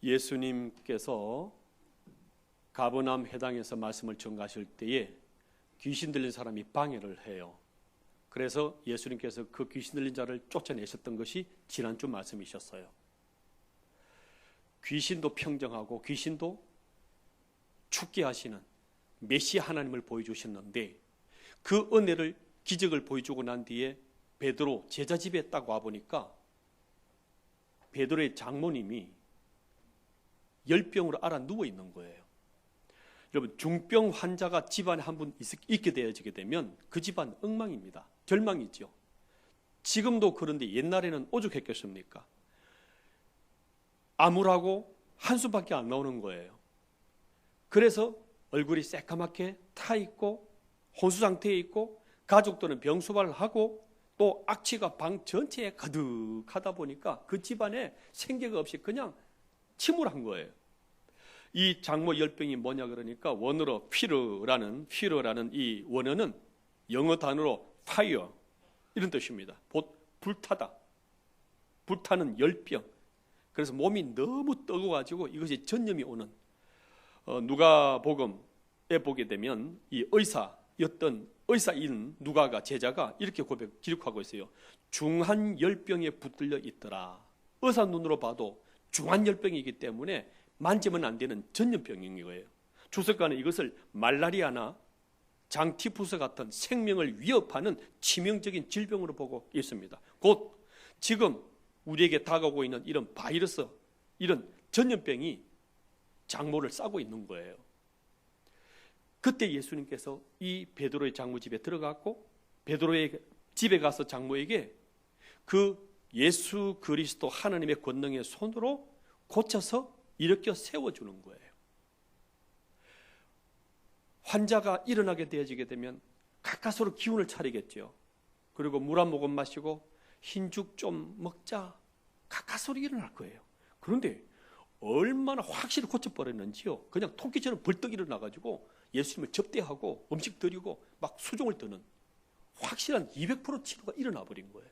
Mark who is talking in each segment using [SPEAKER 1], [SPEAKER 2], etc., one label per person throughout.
[SPEAKER 1] 예수님께서 가버나움 회당에서 말씀을 전가하실 때에 귀신 들린 사람이 방해를 해요. 그래서 예수님께서 그 귀신 들린 자를 쫓아내셨던 것이 지난주 말씀이셨어요. 귀신도 평정하고 귀신도 죽게 하시는 메시아 하나님을 보여주셨는데 그 은혜를 기적을 보여주고 난 뒤에 베드로 제자 집에 딱 와보니까 베드로의 장모님이 열병으로 앓아 누워 있는 거예요. 여러분, 중병 환자가 집안에 한 분 있게 되어지게 되면 그 집안 엉망입니다. 절망이죠. 지금도 그런데 옛날에는 오죽했겠습니까? 암울하고 한숨밖에 안 나오는 거예요. 그래서 얼굴이 새까맣게 타 있고 혼수 상태에 있고 가족들은 병수발을 하고 또 악취가 방 전체에 가득하다 보니까 그 집안에 생계가 없이 그냥 침울한 거예요. 이 장모 열병이 뭐냐 그러니까 원어로 피르라는 이 원어는 영어 단어로 fire 이런 뜻입니다. 불타다, 불타는 열병. 그래서 몸이 너무 뜨거워가지고 이것이 전염이 오는, 누가복음에 보게 되면 이 의사였던 의사인 누가가 제자가 이렇게 기록하고 있어요. 중한 열병에 붙들려 있더라. 의사 눈으로 봐도 중한 열병이기 때문에 만지면 안 되는 전염병인 거예요. 주석가는 이것을 말라리아나 장티푸스 같은 생명을 위협하는 치명적인 질병으로 보고 있습니다. 곧 지금 우리에게 다가오고 있는 이런 바이러스, 이런 전염병이 장모를 싸고 있는 거예요. 그때 예수님께서 이 베드로의 장모 집에 들어갔고 베드로의 집에 가서 장모에게 그 예수 그리스도 하나님의 권능의 손으로 고쳐서 일으켜 세워주는 거예요. 환자가 일어나게 되어지게 되면 가까스로 기운을 차리겠죠. 그리고 물 한 모금 마시고 흰죽 좀 먹자 가까스로 일어날 거예요. 그런데 얼마나 확실히 고쳐버렸는지요. 그냥 토끼처럼 벌떡 일어나가지고 예수님을 접대하고 음식 드리고 막 수종을 드는 확실한 200% 치료가 일어나 버린 거예요.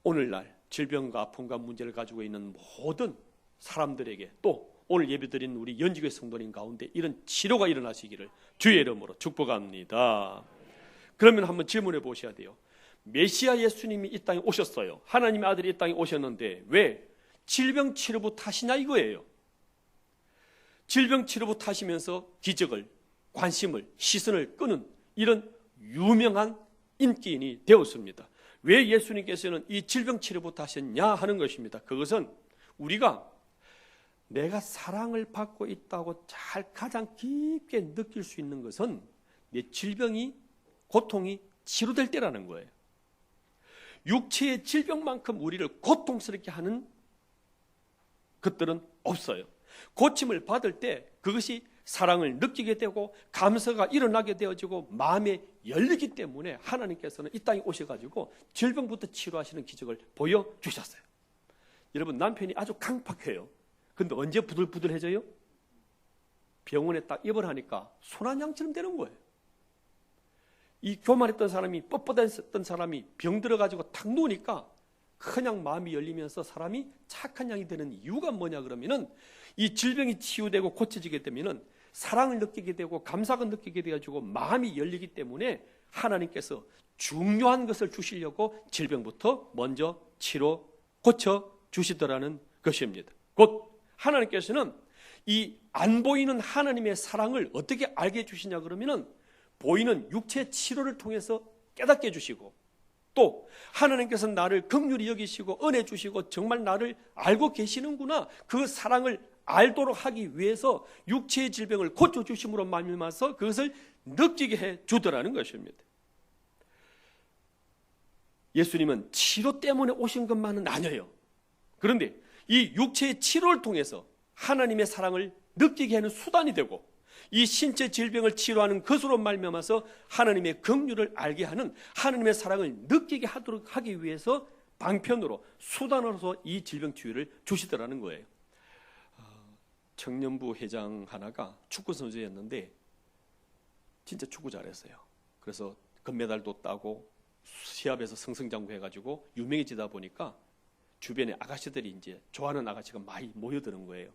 [SPEAKER 1] 오늘날 질병과 아픔과 문제를 가지고 있는 모든 사람들에게 또 오늘 예배드린 우리 연지교회 성도님 가운데 이런 치료가 일어나시기를 주의 이름으로 축복합니다. 그러면 한번 질문해 보셔야 돼요. 메시아 예수님이 이 땅에 오셨어요. 하나님의 아들이 이 땅에 오셨는데 왜 질병 치료부 탓이냐 이거예요. 질병 치료부 탓이면서 기적을, 관심을, 시선을 끄는 이런 유명한 인기인이 되었습니다. 왜 예수님께서는 이 질병 치료부 탓이냐 하는 것입니다. 그것은 우리가 내가 사랑을 받고 있다고 가장 깊게 느낄 수 있는 것은 내 질병이, 고통이 치료될 때라는 거예요. 육체의 질병만큼 우리를 고통스럽게 하는 것들은 없어요. 고침을 받을 때 그것이 사랑을 느끼게 되고 감사가 일어나게 되어지고 마음에 열리기 때문에 하나님께서는 이 땅에 오셔가지고 질병부터 치료하시는 기적을 보여주셨어요. 여러분, 남편이 아주 강팍해요. 근데 언제 부들부들해져요? 병원에 딱 입원하니까 순한양처럼 되는 거예요. 이 교만했던 사람이, 뻣뻣했던 사람이 병 들어가지고 탁 누우니까 그냥 마음이 열리면서 사람이 착한 양이 되는 이유가 뭐냐 그러면은 이 질병이 치유되고 고쳐지게 되면은 사랑을 느끼게 되고 감사가 느끼게 되어지고 마음이 열리기 때문에 하나님께서 중요한 것을 주시려고 질병부터 먼저 치료, 고쳐 주시더라는 것입니다. 곧 하나님께서는 이 안 보이는 하나님의 사랑을 어떻게 알게 해주시냐 그러면은 보이는 육체 치료를 통해서 깨닫게 해주시고 또 하나님께서 나를 긍휼히 여기시고 은혜 주시고 정말 나를 알고 계시는구나 그 사랑을 알도록 하기 위해서 육체의 질병을 고쳐주심으로 말미암아서 그것을 느끼게 해주더라는 것입니다. 예수님은 치료 때문에 오신 것만은 아니에요. 그런데 이 육체의 치료를 통해서 하나님의 사랑을 느끼게 하는 수단이 되고 이 신체 질병을 치료하는 것으로 말미암아서 하나님의 긍휼을 알게 하는 하나님의 사랑을 느끼게 하도록 하기 위해서 방편으로 수단으로서 이 질병 치유를 주시더라는 거예요. 청년부 회장 하나가 축구 선수였는데 진짜 축구 잘했어요. 그래서 금메달도 따고 시합에서 승승장구해가지고 유명해지다 보니까 주변에 아가씨들이 이제 좋아하는 아가씨가 많이 모여드는 거예요.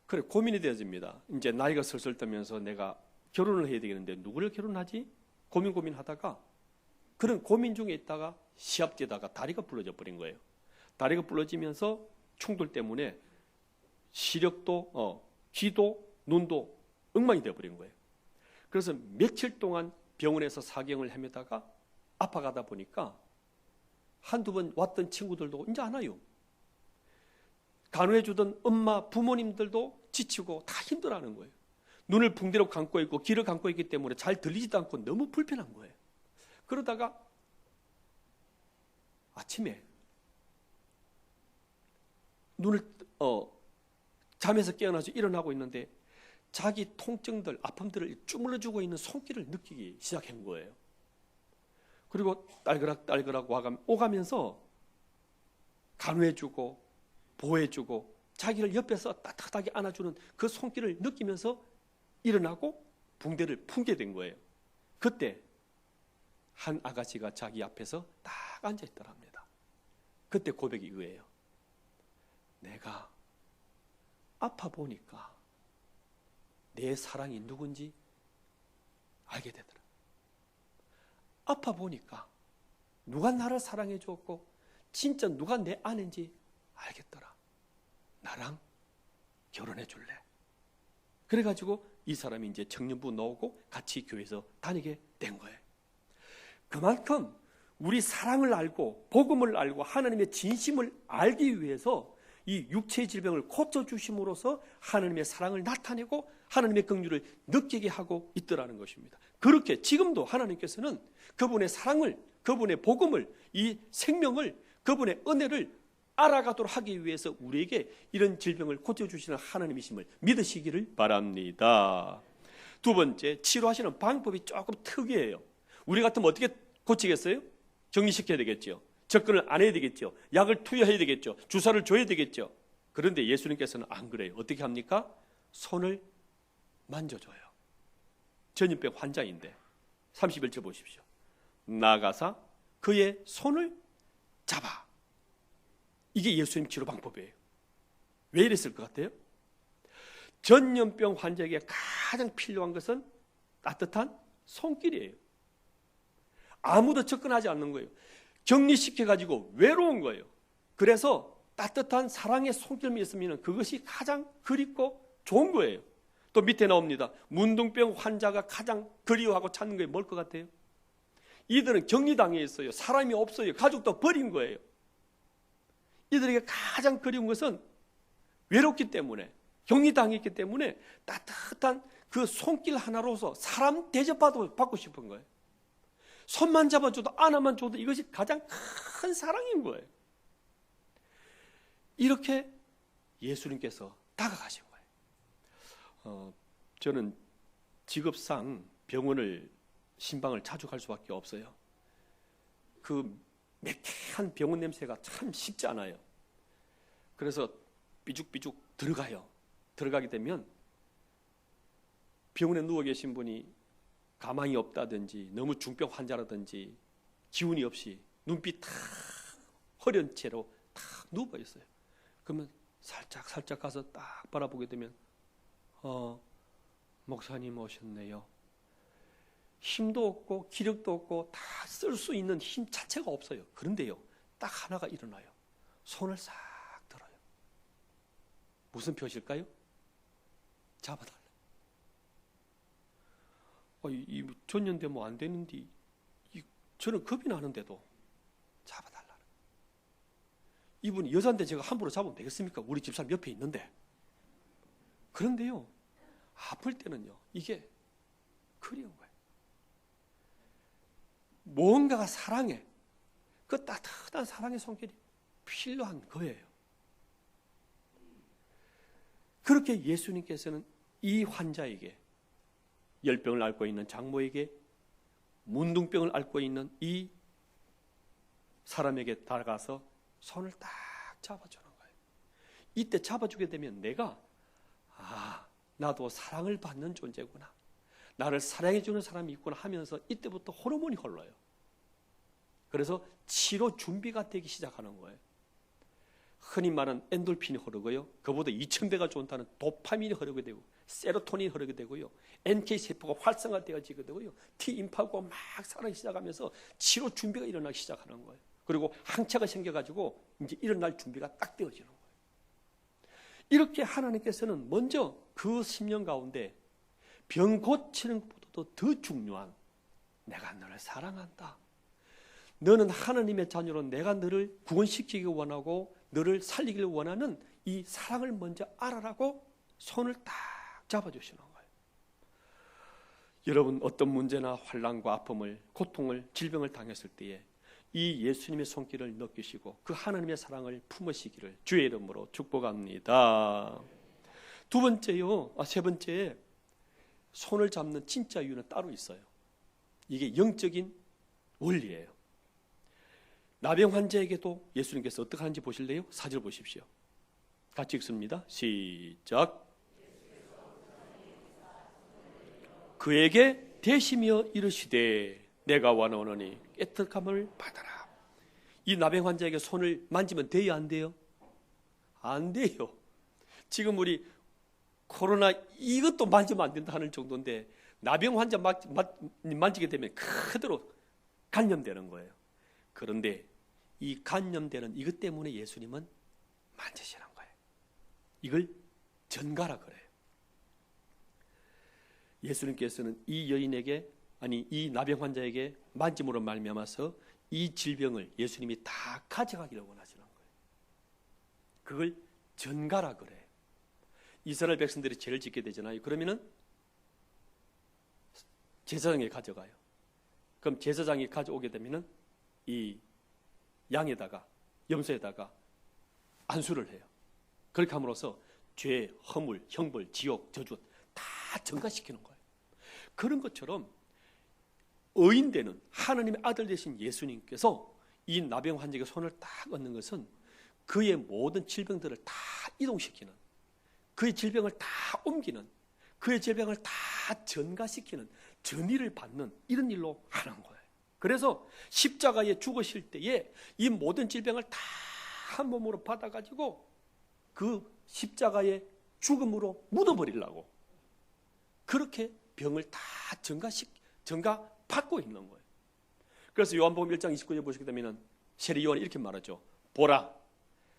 [SPEAKER 1] 그래 고민이 되어집니다. 이제 나이가 슬슬 들면서 내가 결혼을 해야 되겠는데 누구를 결혼하지? 고민하다가 그런 고민 중에 있다가 시합 뛰다가 다리가 부러져 버린 거예요. 다리가 부러지면서 충돌 때문에 시력도 귀도 눈도 엉망이 되어버린 거예요. 그래서 며칠 동안 병원에서 사경을 헤매다가 아파가다 보니까 한두 번 왔던 친구들도 이제 안 와요. 간호해주던 엄마, 부모님들도 지치고 다 힘들어하는 거예요. 눈을 붕대로 감고 있고 귀를 감고 있기 때문에 잘 들리지도 않고 너무 불편한 거예요. 그러다가 아침에 눈을 잠에서 깨어나서 일어나고 있는데 자기 통증들, 아픔들을 주물러주고 있는 손길을 느끼기 시작한 거예요. 그리고 딸그락 오가면서 간호해주고 보호해주고 자기를 옆에서 따뜻하게 안아주는 그 손길을 느끼면서 일어나고 붕대를 풀게 된 거예요. 그때 한 아가씨가 자기 앞에서 딱 앉아있더랍니다. 그때 고백이 이거예요. 내가 아파 보니까 내 사랑이 누군지 알게 되더라. 아파 보니까 누가 나를 사랑해 줬고 진짜 누가 내 아내인지 알겠더라. 나랑 결혼해 줄래? 그래가지고 이 사람이 이제 청년부 나오고 같이 교회에서 다니게 된 거예요. 그만큼 우리 사랑을 알고 복음을 알고 하나님의 진심을 알기 위해서 이 육체의 질병을 고쳐주심으로써 하나님의 사랑을 나타내고 하나님의 긍휼을 느끼게 하고 있더라는 것입니다. 그렇게 지금도 하나님께서는 그분의 사랑을, 그분의 복음을, 이 생명을, 그분의 은혜를 알아가도록 하기 위해서 우리에게 이런 질병을 고쳐주시는 하나님이심을 믿으시기를 바랍니다. 두 번째, 치료하시는 방법이 조금 특이해요. 우리 같으면 어떻게 고치겠어요? 정리시켜야 되겠죠. 접근을 안 해야 되겠죠. 약을 투여해야 되겠죠. 주사를 줘야 되겠죠. 그런데 예수님께서는 안 그래요. 어떻게 합니까? 손을 만져줘요. 전염병 환자인데 31절 보십시오. 나가사 그의 손을 잡아. 이게 예수님 치료 방법이에요. 왜 이랬을 것 같아요? 전염병 환자에게 가장 필요한 것은 따뜻한 손길이에요. 아무도 접근하지 않는 거예요. 격리시켜가지고 외로운 거예요. 그래서 따뜻한 사랑의 손길이 있으면 그것이 가장 그립고 좋은 거예요. 또 밑에 나옵니다. 문둥병 환자가 가장 그리워하고 찾는 게 뭘 것 같아요? 이들은 격리당해 있어요. 사람이 없어요. 가족도 버린 거예요. 이들에게 가장 그리운 것은 외롭기 때문에, 격리당했기 때문에 따뜻한 그 손길 하나로서 사람 대접받고 싶은 거예요. 손만 잡아줘도 안아만 줘도 이것이 가장 큰 사랑인 거예요. 이렇게 예수님께서 다가가신 거예요. 저는 직업상 병원을 신방을 자주 갈 수밖에 없어요. 그 매캐한 병원 냄새가 참 쉽지 않아요. 그래서 삐죽삐죽 들어가요. 들어가게 되면 병원에 누워 계신 분이 가망이 없다든지 너무 중병 환자라든지 기운이 없이 눈빛 탁 허련 채로 탁 누워 있어요. 그러면 살짝 가서 딱 바라보게 되면 목사님 오셨네요. 힘도 없고 기력도 없고 다 쓸 수 있는 힘 자체가 없어요. 그런데요, 딱 하나가 일어나요. 손을 싹 들어요. 무슨 표시일까요? 잡아달라. 이 전염되면 안 되는데 저는 겁이 나는데도 잡아달라. 이분이 여자인데 제가 함부로 잡으면 되겠습니까? 우리 집사람 옆에 있는데. 그런데요, 아플 때는요, 이게 그리운 거예요. 뭔가가 사랑해. 그 따뜻한 사랑의 손길이 필요한 거예요. 그렇게 예수님께서는 이 환자에게, 열병을 앓고 있는 장모에게, 문둥병을 앓고 있는 이 사람에게 다가가서 손을 딱 잡아주는 거예요. 이때 잡아주게 되면 내가 나도 사랑을 받는 존재구나, 나를 사랑해주는 사람이 있구나 하면서 이때부터 호르몬이 흘러요. 그래서 치료 준비가 되기 시작하는 거예요. 흔히 말하는 엔돌핀이 흐르고요. 그보다 2000배가 좋다는 도파민이 흐르게 되고 세로토닌이 흐르게 되고요. NK세포가 활성화되어지게 되고요. T임파구가 막 살아나기 시작하면서 치료 준비가 일어나기 시작하는 거예요. 그리고 항체가 생겨가지고 이제 일어날 준비가 딱 되어지는 거예요. 이렇게 하나님께서는 먼저 그 10년 가운데 병 고치는 것보다도 더 중요한 내가 너를 사랑한다. 너는 하나님의 자녀로 내가 너를 구원시키기 원하고 너를 살리기를 원하는 이 사랑을 먼저 알아라고 손을 딱 잡아주시는 거예요. 여러분 어떤 문제나 환난과 아픔을 고통을 질병을 당했을 때에 이 예수님의 손길을 느끼시고 그 하나님의 사랑을 품으시기를 주의 이름으로 축복합니다. 세 번째 손을 잡는 진짜 이유는 따로 있어요. 이게 영적인 원리예요. 나병 환자에게도 예수님께서 어떻게 하는지 보실래요? 4절 보십시오. 같이 읽습니다. 시작. 그에게 대시며 이르시되 내가 원하노니 깨끗함을 받아라. 이 나병 환자에게 손을 만지면 돼요, 안 돼요? 안 돼요. 지금 우리 코로나 이것도 만지면 안 된다 하는 정도인데 나병 환자 만지게 되면 그대로 감염되는 거예요. 그런데 이 감염되는 이것 때문에 예수님은 만지시는 거예요. 이걸 전가라 그래요. 예수님께서는 이 여인에게 이 나병 환자에게 만짐으로 말미암아서 이 질병을 예수님이 다 가져가기를 원하시는 거예요. 그걸 전가라 그래요. 이스라엘 백성들이 죄를 짓게 되잖아요. 그러면은 제사장이 가져가요. 그럼 제사장이 가져오게 되면은 이 양에다가 염소에다가 안수를 해요. 그렇게 함으로써 죄, 허물, 형벌, 지옥, 저주 다 전가시키는 거예요. 그런 것처럼 의인되는 하나님의 아들 되신 예수님께서 이 나병 환자에게 손을 딱 얹는 것은 그의 모든 질병들을 다 이동시키는, 그의 질병을 다 옮기는, 그의 질병을 다 전가시키는 전의를 받는 이런 일로 하는 거예요. 그래서 십자가에 죽으실 때에 이 모든 질병을 다 한 몸으로 받아가지고 그 십자가의 죽음으로 묻어버리려고 그렇게 병을 다 전가받고 있는 거예요. 그래서 요한복음 1장 29절 보시게 되면 세리 요한이 이렇게 말하죠. 보라,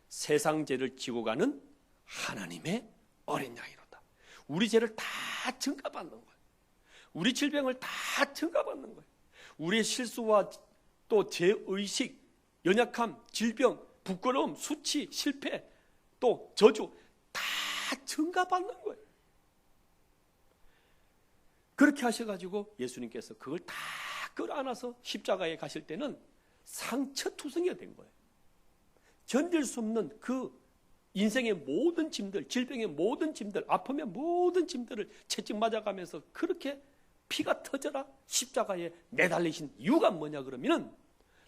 [SPEAKER 1] 세상 죄를 지고 가는 하나님의 어린 양이로다. 우리 죄를 다 전가받는 거예요. 우리 질병을 다 전가받는 거예요. 우리의 실수와 또 죄의식, 연약함, 질병, 부끄러움, 수치, 실패, 또 저주 다 전가받는 거예요. 그렇게 하셔가지고 예수님께서 그걸 다 끌어안아서 십자가에 가실 때는 상처투성이가 된 거예요. 견딜 수 없는 그 인생의 모든 짐들, 질병의 모든 짐들, 아픔의 모든 짐들을 채찍 맞아가면서 그렇게 피가 터져라 십자가에 내달리신 이유가 뭐냐 그러면은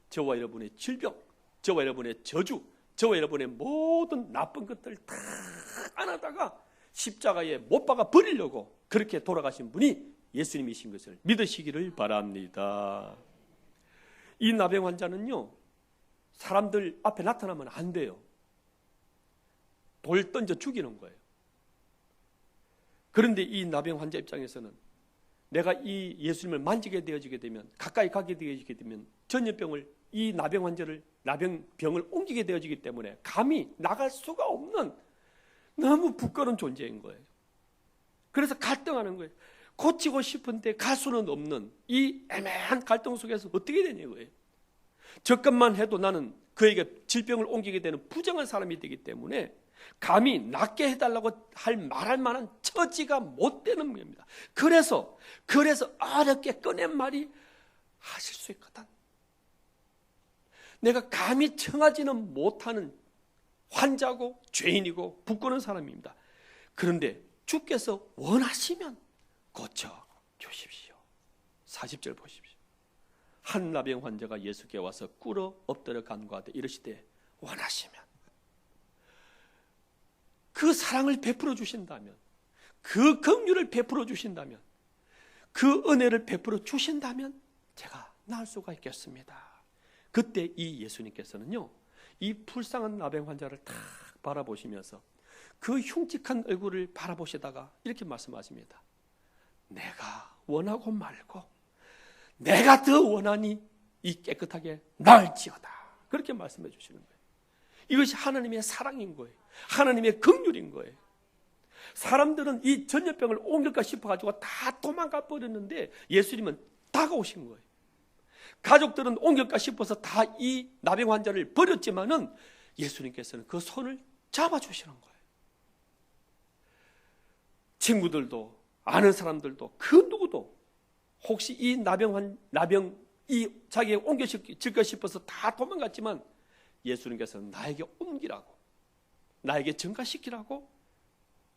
[SPEAKER 1] 저와 여러분의 질병, 저와 여러분의 저주, 저와 여러분의 모든 나쁜 것들을 다 안아다가 십자가에 못 박아 버리려고 그렇게 돌아가신 분이 예수님이신 것을 믿으시기를 바랍니다. 이 나병 환자는요, 사람들 앞에 나타나면 안 돼요. 돌 던져 죽이는 거예요. 그런데 이 나병 환자 입장에서는 내가 이 예수님을 만지게 되어지게 되면, 가까이 가게 되어지게 되면 전염병을, 이 나병 환자를, 나병병을 옮기게 되어지기 때문에 감히 나갈 수가 없는 너무 부끄러운 존재인 거예요. 그래서 갈등하는 거예요. 고치고 싶은데 갈 수는 없는 이 애매한 갈등 속에서 어떻게 되냐 이거예요. 저것만 해도 나는 그에게 질병을 옮기게 되는 부정한 사람이 되기 때문에 감히 낫게 해달라고 말할 만한 처지가 못 되는 겁니다. 그래서 어렵게 꺼낸 말이 하실 수 있거든. 내가 감히 청하지는 못하는 환자고 죄인이고 부끄러운 사람입니다. 그런데 주께서 원하시면 고쳐주십시오. 40절 보십시오. 한 나병 환자가 예수께 와서 꿇어 엎드려 간구하되 이르시되 원하시면, 그 사랑을 베풀어 주신다면, 그 긍휼을 베풀어 주신다면, 그 은혜를 베풀어 주신다면 제가 나을 수가 있겠습니다. 그때 이 예수님께서는요, 이 불쌍한 나병 환자를 탁 바라보시면서 그 흉측한 얼굴을 바라보시다가 이렇게 말씀하십니다. 내가 원하고 말고 내가 더 원하니 이 깨끗하게 나을지어다. 그렇게 말씀해 주시는 거예요. 이것이 하나님의 사랑인 거예요. 하나님의 긍휼인 거예요. 사람들은 이 전염병을 옮길까 싶어가지고 다 도망가 버렸는데 예수님은 다가오신 거예요. 가족들은 옮길까 싶어서 다 이 나병 환자를 버렸지만은 예수님께서는 그 손을 잡아주시는 거예요. 친구들도 아는 사람들도 그 누구도 혹시 이 나병이 자기에게 옮겨질까 싶어서 다 도망갔지만 예수님께서는 나에게 옮기라고, 나에게 전가시키라고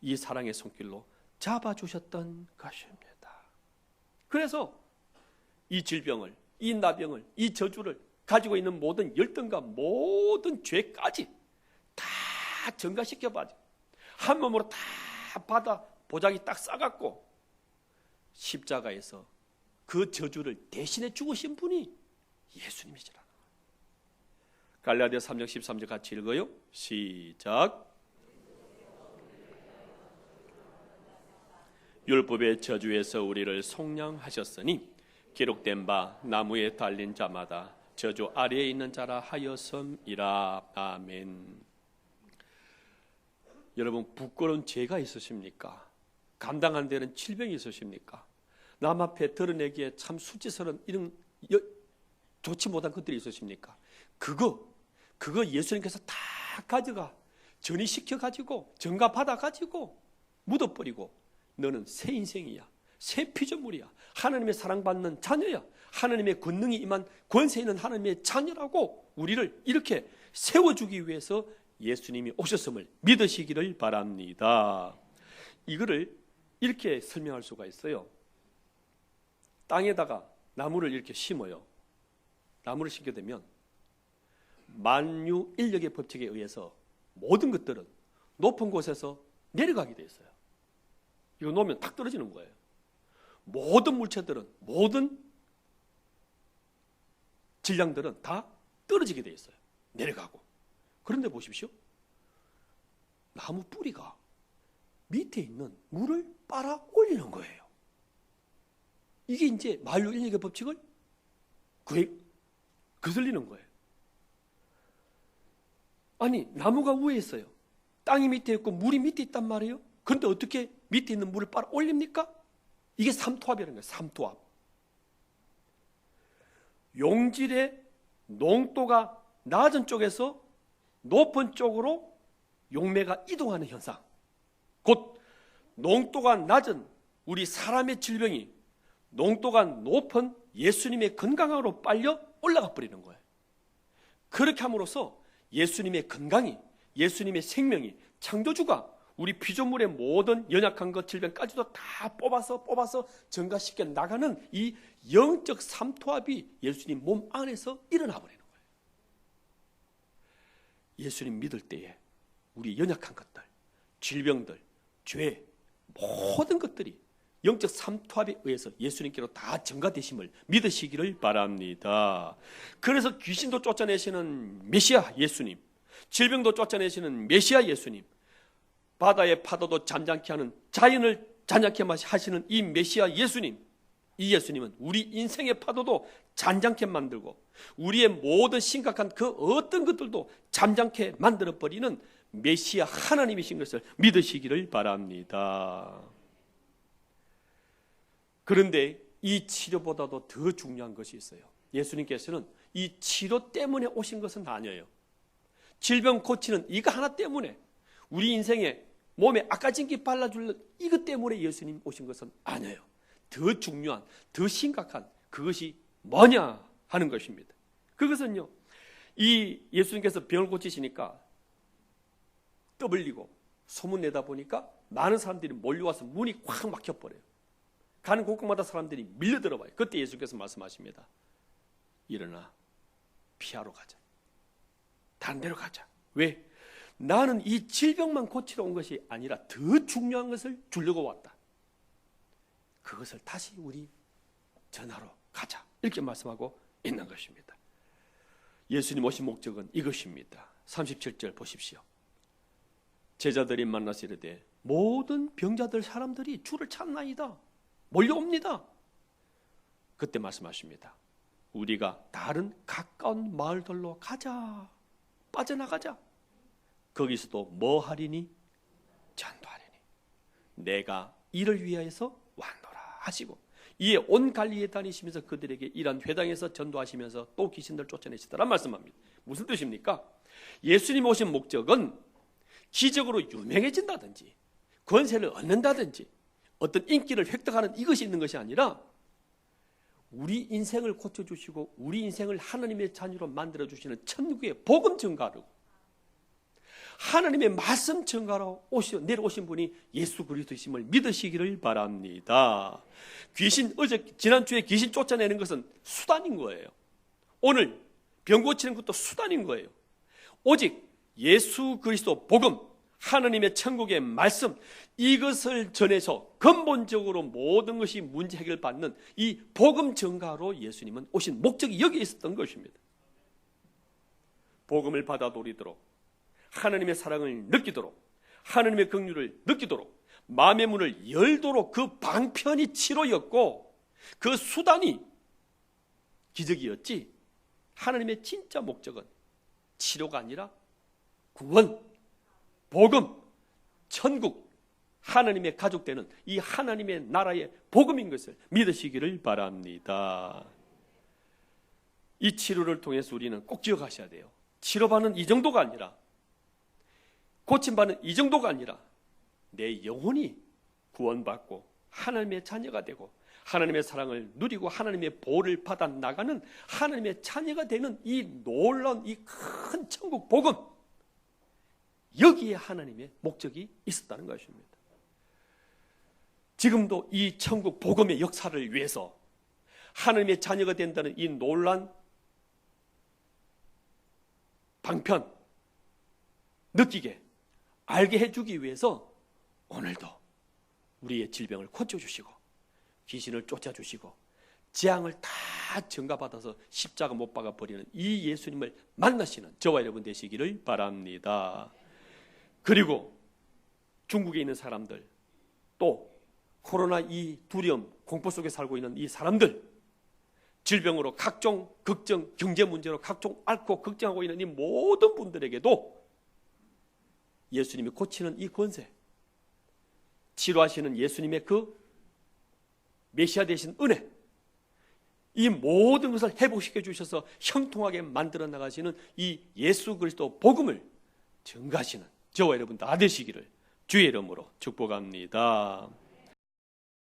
[SPEAKER 1] 이 사랑의 손길로 잡아주셨던 것입니다. 그래서 이 질병을, 이 나병을, 이 저주를 가지고 있는 모든 열등과 모든 죄까지 다 전가시켜봐줘. 한 몸으로 다 받아 보자기 딱 싸갖고 십자가에서 그 저주를 대신해 죽으신 분이 예수님이시라. 갈라디아 3장 13절 같이 읽어요. 시작. 율법의 저주에서 우리를 속량하셨으니 기록된 바 나무에 달린 자마다 저주 아래에 있는 자라 하였음이라. 아멘. 여러분, 부끄러운 죄가 있으십니까? 감당 되는 질병이 있으십니까? 남 앞에 드러내기에 참 수치스러운 이런 좋지 못한 것들이 있으십니까? 그거 예수님께서 다 가져가 전이시켜 가지고 전가 받아 가지고 묻어버리고 너는 새 인생이야, 새 피조물이야, 하나님의 사랑받는 자녀야, 하나님의 권능이 임한 권세 있는 하나님의 자녀라고 우리를 이렇게 세워주기 위해서 예수님이 오셨음을 믿으시기를 바랍니다. 이거를 이렇게 설명할 수가 있어요. 땅에다가 나무를 이렇게 심어요. 나무를 심게 되면 만유인력의 법칙에 의해서 모든 것들은 높은 곳에서 내려가게 돼 있어요. 이거 놓으면 탁 떨어지는 거예요. 모든 물체들은, 모든 질량들은 다 떨어지게 돼 있어요. 내려가고. 그런데 보십시오. 나무 뿌리가 밑에 있는 물을 빨아 올리는 거예요. 이게 이제 만유인력의 법칙을 거슬리는 거예요. 아니, 나무가 위에 있어요. 땅이 밑에 있고 물이 밑에 있단 말이에요. 그런데 어떻게 밑에 있는 물을 빨아 올립니까? 이게 삼투압이라는 거예요. 삼투압. 용질의 농도가 낮은 쪽에서 높은 쪽으로 용매가 이동하는 현상. 곧 농도가 낮은 우리 사람의 질병이 농도가 높은 예수님의 건강으로 빨려 올라가 버리는 거예요. 그렇게 함으로써 예수님의 건강이, 예수님의 생명이, 창조주가 우리 피조물의 모든 연약한 것, 질병까지도 다 뽑아서 전가시켜 나가는 이 영적 삼투압이 예수님 몸 안에서 일어나 버리는 거예요. 예수님 믿을 때에 우리 연약한 것들, 질병들, 죄, 모든 것들이 영적 삼투압에 의해서 예수님께로 다 전가되심을 믿으시기를 바랍니다. 그래서 귀신도 쫓아내시는 메시아 예수님, 질병도 쫓아내시는 메시아 예수님, 바다의 파도도 잠잠케 하는, 자연을 잔잔케 하시는 이 메시아 예수님, 이 예수님은 우리 인생의 파도도 잔잔케 만들고 우리의 모든 심각한 그 어떤 것들도 잠잠케 만들어버리는 메시아 하나님이신 것을 믿으시기를 바랍니다. 그런데 이 치료보다도 더 중요한 것이 있어요. 예수님께서는 이 치료 때문에 오신 것은 아니에요. 질병 고치는 이거 하나 때문에, 우리 인생에 몸에 아까진기 발라주는 이것 때문에 예수님 오신 것은 아니에요. 더 중요한, 더 심각한 그것이 뭐냐 하는 것입니다. 그것은요, 이 예수님께서 병을 고치시니까 떠벌리고 소문내다 보니까 많은 사람들이 몰려와서 문이 확 막혀버려요. 가는 곳곳마다 사람들이 밀려들어와요. 그때 예수께서 말씀하십니다. 일어나 피하러 가자. 다른 데로 가자. 왜? 나는 이 질병만 고치러 온 것이 아니라 더 중요한 것을 주려고 왔다. 그것을 다시 우리 전하러 가자. 이렇게 말씀하고 있는 것입니다. 예수님 오신 목적은 이것입니다. 37절 보십시오. 제자들이 만나서 이르되 모든 병자들 사람들이 주를 찾나이다. 몰려옵니다. 그때 말씀하십니다. 우리가 다른 가까운 마을들로 가자. 빠져나가자. 거기서도 뭐 하리니? 전도하리니. 내가 이를 위하여서 왔노라 하시고 이에 온 갈릴리에 다니시면서 그들에게 이런 회당에서 전도하시면서 또 귀신들 쫓아내시더라 말씀합니다. 무슨 뜻입니까? 예수님 오신 목적은 기적으로 유명해진다든지 권세를 얻는다든지 어떤 인기를 획득하는 이것이 있는 것이 아니라 우리 인생을 고쳐주시고 우리 인생을 하나님의 자녀로 만들어주시는 천국의 복음 전가로 하나님의 말씀 전가로 내려오신 분이 예수 그리스도이심을 믿으시기를 바랍니다. 지난주에 귀신 쫓아내는 것은 수단인 거예요. 오늘 병 고치는 것도 수단인 거예요. 오직 예수 그리스도 복음, 하나님의 천국의 말씀, 이것을 전해서 근본적으로 모든 것이 문제 해결받는 이 복음 전가로 예수님은 오신 목적이 여기에 있었던 것입니다. 복음을 받아들이도록, 하나님의 사랑을 느끼도록, 하나님의 긍휼을 느끼도록, 마음의 문을 열도록 그 방편이 치료였고 그 수단이 기적이었지, 하나님의 진짜 목적은 치료가 아니라 구원, 복음, 천국, 하나님의 가족 되는 이 하나님의 나라의 복음인 것을 믿으시기를 바랍니다. 이 치료를 통해서 우리는 꼭 기억하셔야 돼요. 치료받는 이 정도가 아니라, 고침받는 이 정도가 아니라 내 영혼이 구원받고 하나님의 자녀가 되고 하나님의 사랑을 누리고 하나님의 보호를 받아 나가는 하나님의 자녀가 되는 이 놀라운 이 큰 천국 복음, 여기에 하나님의 목적이 있었다는 것입니다. 지금도 이 천국 복음의 역사를 위해서 하나님의 자녀가 된다는 이 놀라운 방편 느끼게 알게 해주기 위해서 오늘도 우리의 질병을 고쳐주시고 귀신을 쫓아주시고 재앙을 다 전가받아서 십자가 못 박아 버리는 이 예수님을 만나시는 저와 여러분 되시기를 바랍니다. 그리고 중국에 있는 사람들, 또 코로나 이 두려움, 공포 속에 살고 있는 이 사람들, 질병으로 각종 걱정, 경제 문제로 각종 앓고 걱정하고 있는 이 모든 분들에게도 예수님이 고치는 이 권세, 치료하시는 예수님의 그 메시아 되신 은혜, 이 모든 것을 회복시켜 주셔서 형통하게 만들어 나가시는 이 예수 그리스도 복음을 전가하시는 저와 여러분 다 되시기를 주의 이름으로 축복합니다.